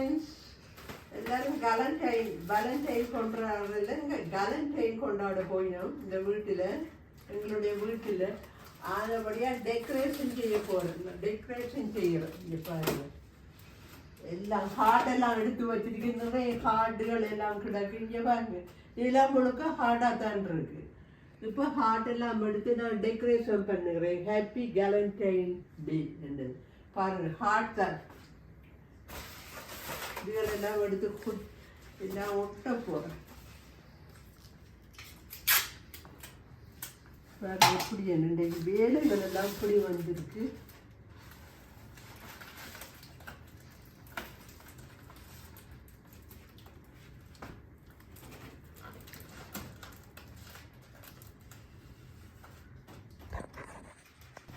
Friends, எல்லாரும் Valentine கொண்டாடுறதில்ல, இங்கே Valentine கொண்டாட போயினோம் இந்த வீட்டில், எங்களுடைய வீட்டில். ஆனபடியாக டெக்கரேஷன் செய்ய போகிறோம். டெக்கரேஷன் செய்கிறோம். இங்கே பாருங்க, எல்லாம் ஹார்டெல்லாம் எடுத்து வச்சிருக்கு. நிறைய ஹார்டுகள் எல்லாம் கிடக்கு. இங்கே பாருங்க, இதெல்லாம் முழுக்க ஹார்டாக தான் இருக்கு. இப்போ ஹார்ட் எல்லாம் எடுத்து நான் டெக்கரேஷன் பண்ணுகிறேன். ஹாப்பி வேலண்டைன் டே என்று பாருங்க. ஹார்ட் தான் இதுகளெல்லாம் எடுத்து எல்லாம் ஒட்ட போகிறேன். எப்படி என்னுடைய வேலைகள் எல்லாம் இப்படி வந்திருக்கு.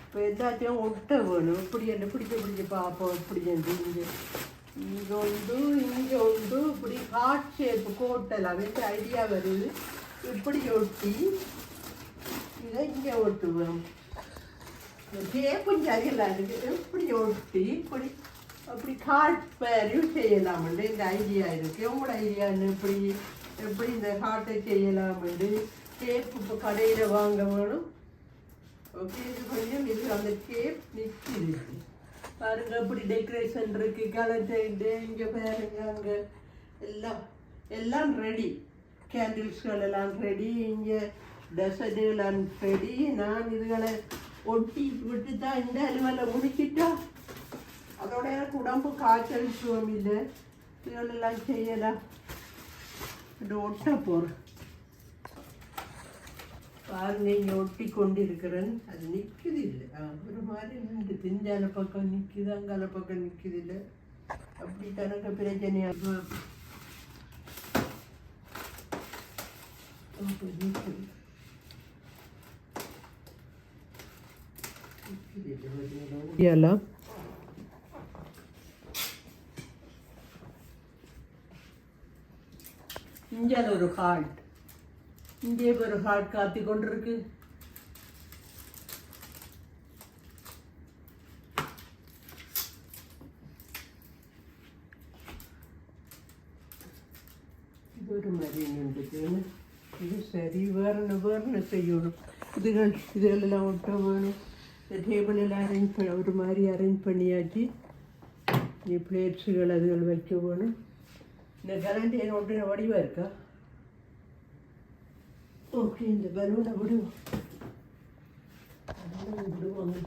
இப்போ எல்லாத்தையும் ஒட்ட வேணும். இப்படி என்ன பிடிக்க பார்ப்போம். இப்படி இங்கே இங்கே உண்டு இப்படி ஹார்ட் ஷேப்பு கோட்டெல்லாம் எனக்கு ஐடியா வருது. இப்படி ஒட்டி இதை இங்கே ஒட்டுவோம். டேப்பும் சரியில்லாம் இருக்குது. இப்படி ஒட்டி இப்படி அப்படி ஹார்ட் பேரையும் செய்யலாம்ண்டு இந்த ஐடியா இருக்குது. உங்களோட ஐடியான்னு எப்படி இந்த ஹார்ட்டை செய்யலாம்ண்டு டேப் இப்போ கடையில் வாங்க வேணும். ஓகே, இது கொஞ்சம் இது அந்த டேப் நிற்கிது. பாருங்க அப்படி டெக்கரேஷன் இருக்கு. வேலண்டைன் டே இங்கே பாருங்க, அங்கே எல்லாம் ரெடி. கேண்டில்ஸ்கள் எல்லாம் ரெடி. இங்கே டெசர்ட்டுகள் ரெடி. நான் இதுகளை ஒட்டி விட்டு தான் இந்த அலுவலை முடிச்சுட்டா அதோட எனக்கு உடம்பு காய்ச்சல் சுகம் இல்லை. இதுகளெல்லாம் செய்யலாம். இது ஒட்ட போகிறேன். பாருங்க, இங்கே ஒட்டி கொண்டு இருக்கிறேன். அது நிற்குது இல்லை. ஒரு மாதிரி நின்று திஞ்சால பக்கம் நிற்குது, அங்கால பக்கம் நிற்குது இல்லை. அப்படி கணக்கு பிரச்சனையாக நிற்குது. இங்கே ஒரு ஹார்ட், இங்கே ஒரு ஹார்ட் காத்தி கொண்டிருக்கு. இது ஒரு மாதிரி நின்றுக்கு. இது சரி, வேறு செய்யணும். இதுகளெல்லாம் ஒட்ட வேணும். இந்த டேபிள் எல்லாம் ஒரு மாதிரி அரேஞ்ச் பண்ணியாச்சு. பிளேட்ஸுகள் அதுகள் வைக்க வேணும். இந்த வேலண்டைன் ஒட்டுன வடிவாக இருக்கா? ஓகே, இந்த பலூனை விடுவோம். விடுவாங்க.